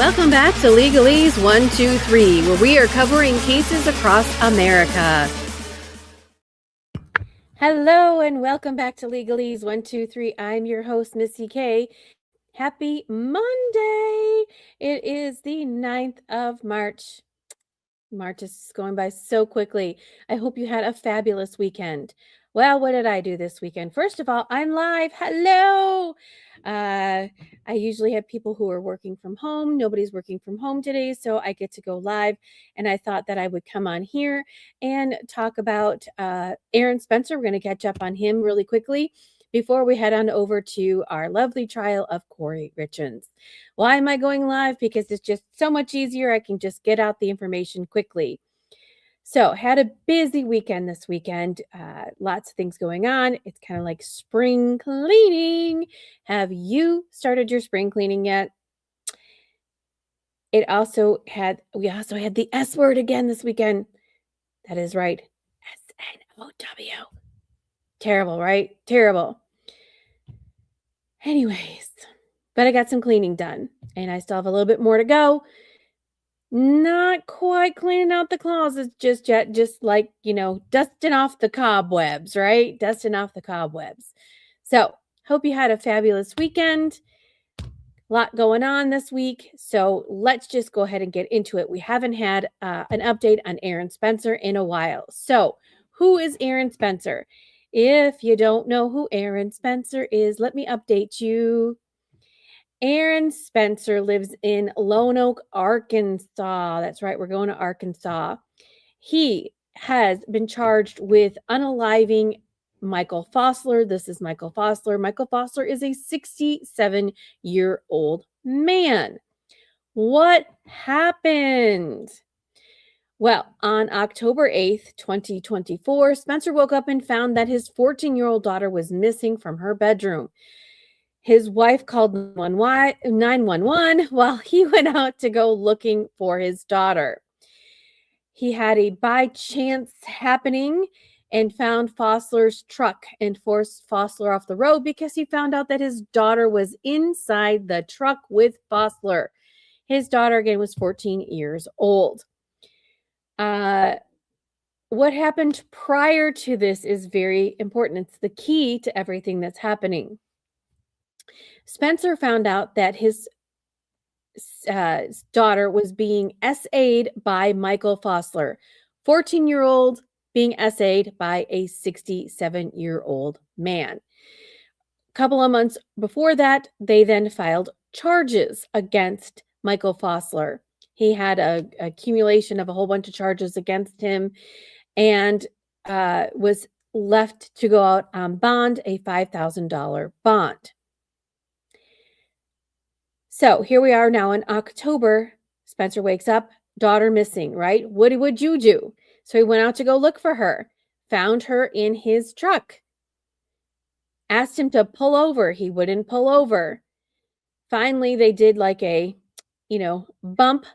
Welcome back to Legalese 123, where we are covering cases across America. Hello and welcome back to Legalese 123. I'm your host, Missy K. Happy Monday. It is the 9th of March. March is going by so quickly. I hope you had a fabulous weekend. Well, what did I do this weekend? First of all, I'm live. Hello. I usually have people who are working from home. Nobody's working from home today, so I get to go live. And I thought that I would come on here and talk about Aaron Spencer. We're going to catch up on him really quickly before we head on over to our lovely trial of Corey Richards. Why am I going live? Because it's just so much easier. I can just get out the information quickly. So had a busy weekend this weekend. Lots of things going on. It's kind of like spring cleaning. Have you started your spring cleaning yet? We also had the S word again this weekend. That is right. S-N-O-W. Terrible, right? Terrible. Anyways, but I got some cleaning done and I still have a little bit more to go. Not quite cleaning out the closets just yet, just like, dusting off the cobwebs, right? Dusting off the cobwebs. So, hope you had a fabulous weekend. A lot going on this week. So, let's just go ahead and get into it. We haven't had an update on Aaron Spencer in a while. So, who is Aaron Spencer? If you don't know who Aaron Spencer is, let me update you. Aaron Spencer lives in Lone Oak, Arkansas. That's right, we're going to Arkansas. He has been charged with unaliving Michael Fosler. This is Michael Fosler. Michael Fosler is a 67-year-old man. What happened? Well, on October 8th, 2024, Spencer woke up and found that his 14-year-old daughter was missing from her bedroom. His wife called 911 while he went out to go looking for his daughter. He had a by chance happening and found Fosler's truck and forced Fosler off the road because he found out that his daughter was inside the truck with Fosler. His daughter, again, was 14 years old. What happened prior to this is very important. It's the key to everything that's happening. Spencer found out that his daughter was being SA'd by Michael Fosler, 14-year-old being SA'd by a 67-year-old man. A couple of months before that, they then filed charges against Michael Fosler. He had an accumulation of a whole bunch of charges against him and was left to go out on bond, a $5,000 bond. So here we are now in October. Spencer wakes up, daughter missing, right? What would you do? So he went out to go look for her, found her in his truck, asked him to pull over. He wouldn't pull over. Finally, they did like a, bumped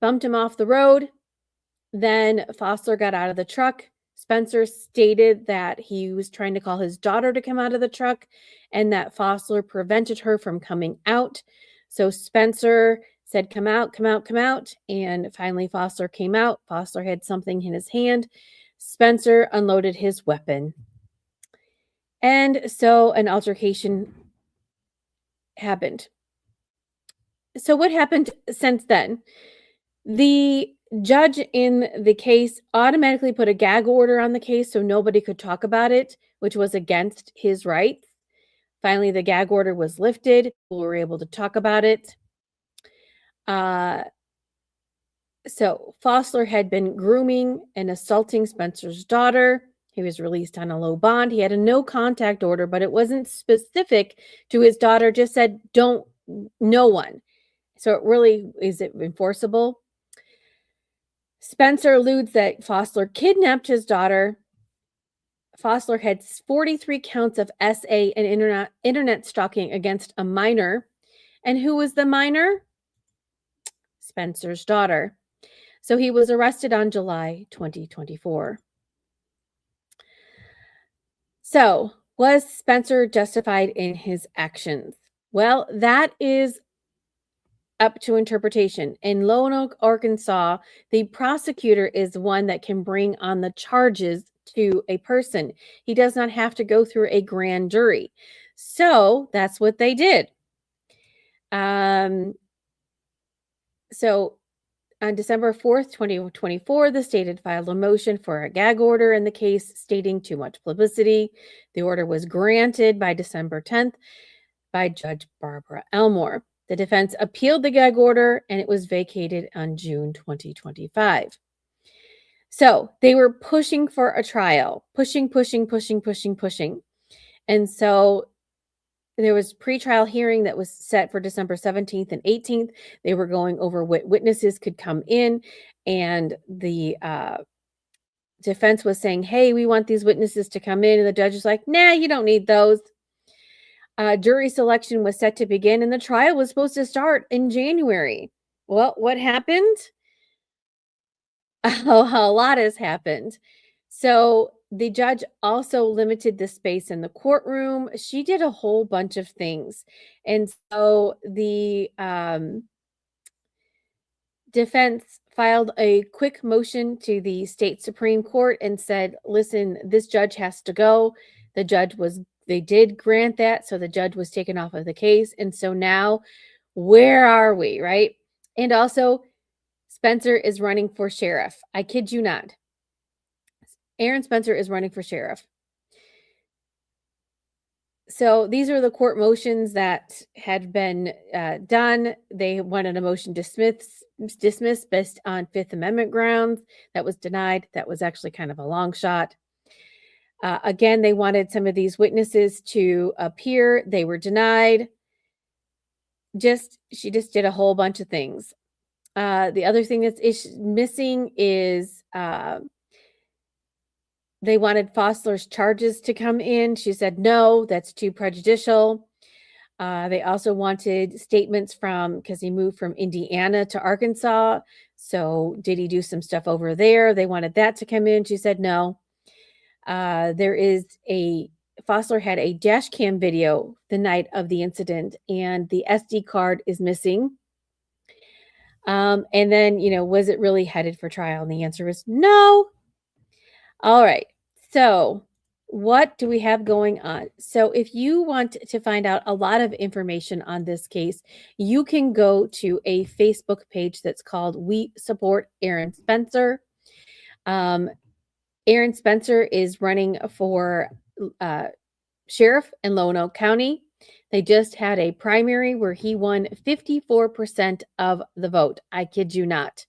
him off the road. Then Fosler got out of the truck. Spencer stated that he was trying to call his daughter to come out of the truck and that Fosler prevented her from coming out. So Spencer said, come out, come out, come out. And finally, Fosler came out. Fosler had something in his hand. Spencer unloaded his weapon. And so an altercation happened. So what happened since then? The judge in the case automatically put a gag order on the case so nobody could talk about it, which was against his rights. Finally, the gag order was lifted. We were able to talk about it. So Fosler had been grooming and assaulting Spencer's daughter. He was released on a low bond. He had a no contact order, but it wasn't specific to his daughter, just said, no one. So it really, is it enforceable? Spencer alludes that Fosler kidnapped his daughter. Fosler had 43 counts of SA and internet stalking against a minor. And who was the minor? Spencer's daughter. So he was arrested on July 2024. So, was Spencer justified in his actions? Well, that is up to interpretation. In Lonoke, Arkansas, the prosecutor is one that can bring on the charges to a person. He does not have to go through a grand jury. So that's what they did. So on December 4th, 2024, the state had filed a motion for a gag order in the case, stating too much publicity. The order was granted by December 10th by Judge Barbara Elmore. The defense appealed the gag order, and it was vacated on June 2025. So they were pushing for a trial, pushing. And so there was pretrial hearing that was set for December 17th and 18th. They were going over what witnesses could come in, and the defense was saying, hey, we want these witnesses to come in. And the judge was like, nah, you don't need those. Jury selection was set to begin, and the trial was supposed to start in January. Well, what happened? A lot has happened. So the judge also limited the space in the courtroom. She did a whole bunch of things. And so the defense filed a quick motion to the state Supreme Court and said, listen, this judge has to go. They did grant that. So the judge was taken off of the case. And so now, where are we, right? And also, Spencer is running for sheriff. I kid you not. Aaron Spencer is running for sheriff. So these are the court motions that had been done. They wanted a motion dismissed based on Fifth Amendment grounds. That was denied. That was actually kind of a long shot. Again, they wanted some of these witnesses to appear. They were denied. She just did a whole bunch of things. The other thing that's missing is they wanted Fosler's charges to come in. She said, no, that's too prejudicial. They also wanted statements because he moved from Indiana to Arkansas. So did he do some stuff over there? They wanted that to come in. She said, no. Fosler had a dash cam video the night of the incident, and the SD card is missing. And then, was it really headed for trial? And the answer is no. All right. So what do we have going on? So if you want to find out a lot of information on this case, you can go to a Facebook page that's called We Support Aaron Spencer. Aaron Spencer is running for sheriff in Lonoke County. They just had a primary where he won 54% of the vote. I kid you not.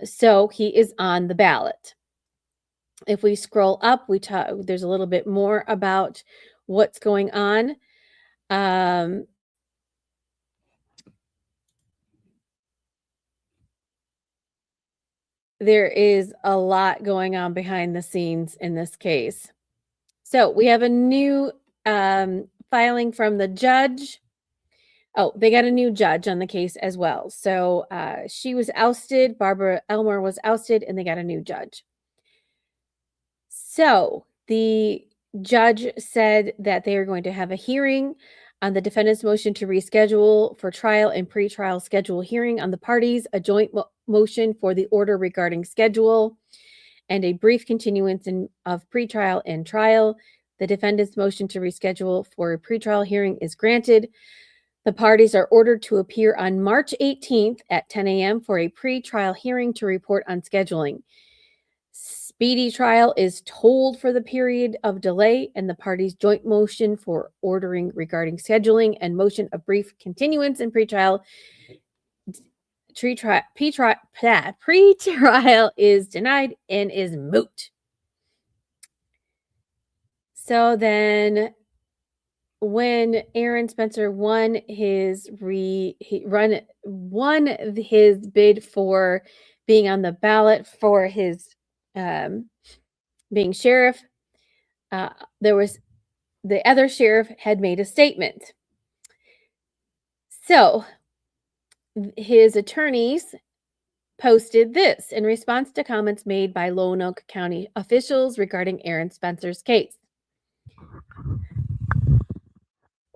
So he is on the ballot. If we scroll up, there's a little bit more about what's going on. There is a lot going on behind the scenes in this case. So we have a new filing from the judge. Oh, they got a new judge on the case as well. So she was ousted. Barbara Elmore was ousted, and they got a new judge. So the judge said that they are going to have a hearing on the defendant's motion to reschedule for trial and pretrial schedule hearing on the parties, a joint motion for the order regarding schedule, and a brief continuance of pretrial and trial. The defendant's motion to reschedule for a pretrial hearing is granted. The parties are ordered to appear on March 18th at 10 a.m. for a pretrial hearing to report on scheduling. Speedy trial is told for the period of delay, and the parties' joint motion for ordering regarding scheduling and motion of brief continuance in pretrial is denied and is moot. So then when Aaron Spencer won his bid for being on the ballot for his being sheriff, the other sheriff had made a statement. So his attorneys posted this in response to comments made by Lonoke County officials regarding Aaron Spencer's case.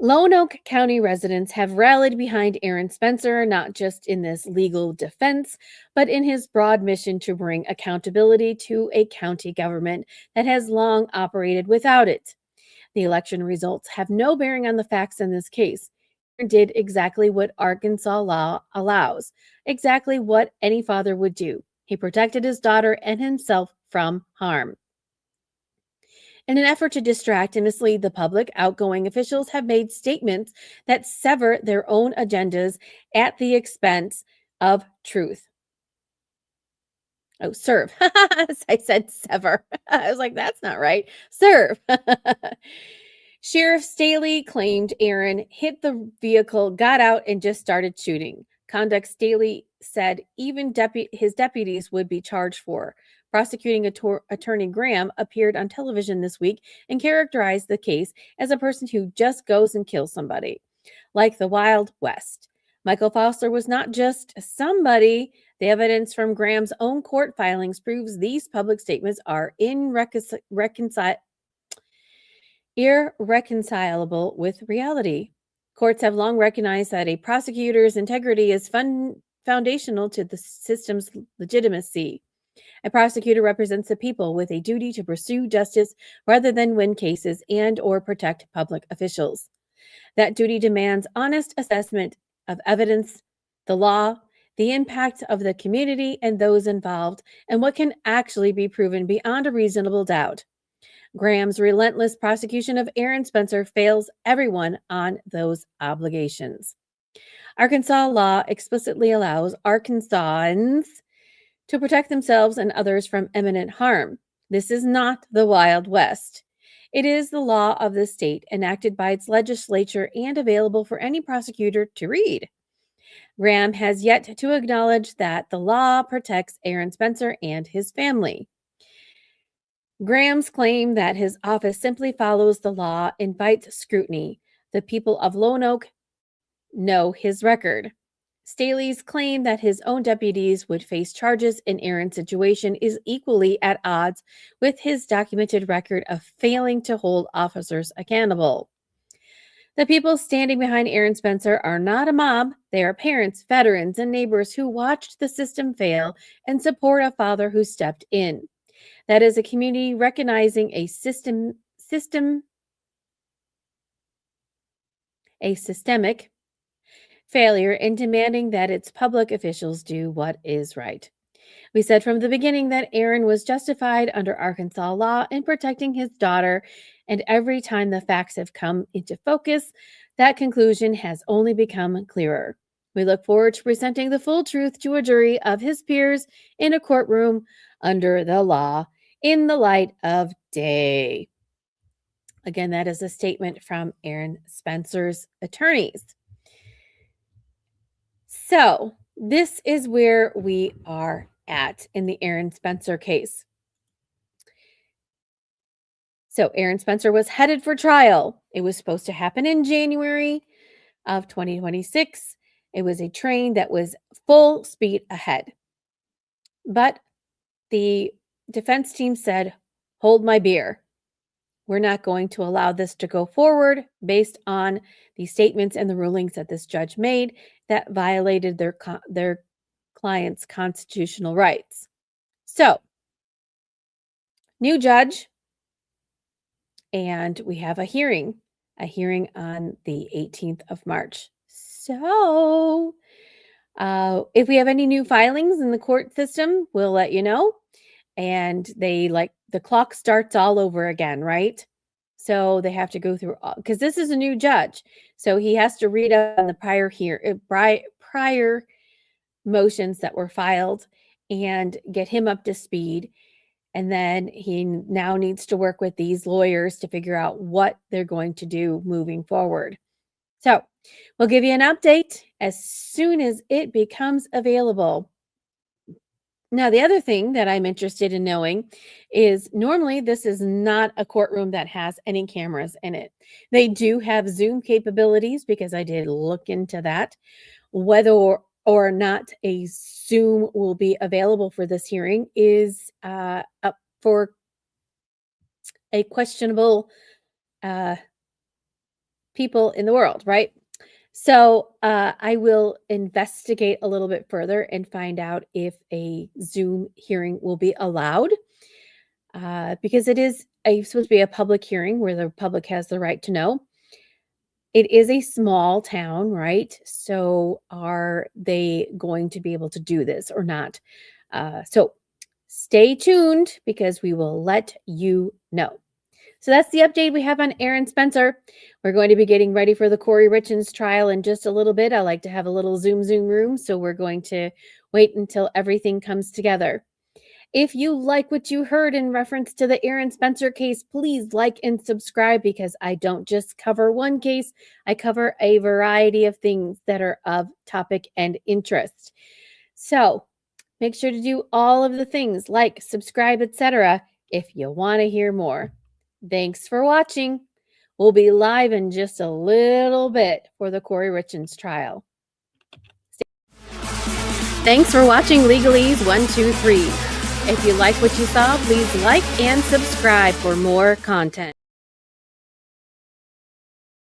Lonoke County residents have rallied behind Aaron Spencer, not just in this legal defense, but in his broad mission to bring accountability to a county government that has long operated without it. The election results have no bearing on the facts in this case. Aaron did exactly what Arkansas law allows, exactly what any father would do. He protected his daughter and himself from harm. In an effort to distract and mislead the public, outgoing officials have made statements that sever their own agendas at the expense of truth. Oh, serve. I said sever. I was like, that's not right. Serve. Sheriff Staley claimed Aaron hit the vehicle, got out, and just started shooting. Conduct Staley said even his deputies would be charged for. Prosecuting attorney Graham appeared on television this week and characterized the case as a person who just goes and kills somebody, like the Wild West. Michael Fosler was not just somebody. The evidence from Graham's own court filings proves these public statements are irreconcilable with reality. Courts have long recognized that a prosecutor's integrity is foundational to the system's legitimacy. A prosecutor represents the people with a duty to pursue justice rather than win cases and or protect public officials. That duty demands honest assessment of evidence, the law, the impact of the community and those involved, and what can actually be proven beyond a reasonable doubt. Graham's relentless prosecution of Aaron Spencer fails everyone on those obligations. Arkansas law explicitly allows Arkansans to protect themselves and others from imminent harm. This is not the Wild West. It is the law of the state enacted by its legislature and available for any prosecutor to read. Graham has yet to acknowledge that the law protects Aaron Spencer and his family. Graham's claim that his office simply follows the law invites scrutiny. The people of Lonoke know his record. Staley's claim that his own deputies would face charges in Aaron's situation is equally at odds with his documented record of failing to hold officers accountable. The people standing behind Aaron Spencer are not a mob. They are parents, veterans, and neighbors who watched the system fail and support a father who stepped in. That is a community recognizing a systemic failure and demanding that its public officials do what is right. We said from the beginning that Aaron was justified under Arkansas law in protecting his daughter, and every time the facts have come into focus, that conclusion has only become clearer. We look forward to presenting the full truth to a jury of his peers in a courtroom under the law in the light of day. Again, that is a statement from Aaron Spencer's attorneys. So, this is where we are at in the Aaron Spencer case. So, Aaron Spencer was headed for trial. It was supposed to happen in January of 2026. It was a train that was full speed ahead. But the defense team said, "Hold my beer. We're not going to allow this to go forward based on the statements and the rulings that this judge made that violated their client's constitutional rights." So, new judge, and we have a hearing on the 18th of March. So, if we have any new filings in the court system, we'll let you know. And the clock starts all over again, right? So they have to go through because this is a new judge, so he has to read up on the prior motions that were filed and get him up to speed. And then he now needs to work with these lawyers to figure out what they're going to do moving forward. So we'll give you an update as soon as it becomes available. Now, the other thing that I'm interested in knowing is normally this is not a courtroom that has any cameras in it. They do have Zoom capabilities because I did look into that. Whether or not a Zoom will be available for this hearing is up for a questionable people in the world, right? So I will investigate a little bit further and find out if a Zoom hearing will be allowed, because it is supposed to be a public hearing where the public has the right to know. It is a small town, right? So are they going to be able to do this or not? So stay tuned because we will let you know. So that's the update we have on Aaron Spencer. We're going to be getting ready for the Corey Richens trial in just a little bit. I like to have a little Zoom room, so we're going to wait until everything comes together. If you like what you heard in reference to the Aaron Spencer case, please like and subscribe because I don't just cover one case, I cover a variety of things that are of topic and interest. So make sure to do all of the things like subscribe, etc. if you want to hear more. Thanks for watching. We'll be live in just a little bit for the Corey Richens trial. Thanks for watching Legalese 123. If you like what you saw, please like and subscribe for more content.